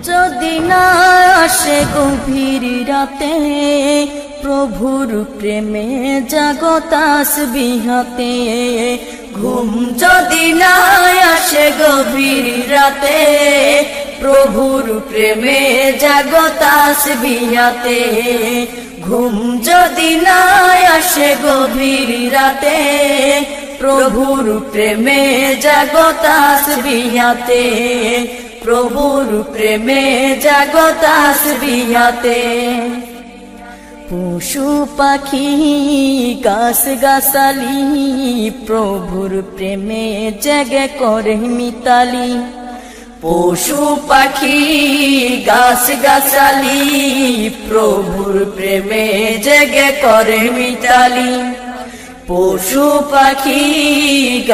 যদি না আসে গভীর রাতে, প্রভুর প্রেমে জাগো তাসবিহাতে। ঘুম যদি না আসে গভীর রাতে, প্রভুর প্রেমে জাগো তাসবিহাতে। ঘুম যদি না আসে গভীর রাতে, প্রভুর প্রেমে জাগো তাসবিহাতে। প্রভুর প্রেমে জাগো তাসবিহাতে। পশু পাখি গাছ গাছালি, প্রভুর প্রেমে জেগে করে মিতালি। পশু পাখি গাছ গাছালি, প্রভুর প্রেমে জেগে করে মিতালি। পশু পাখি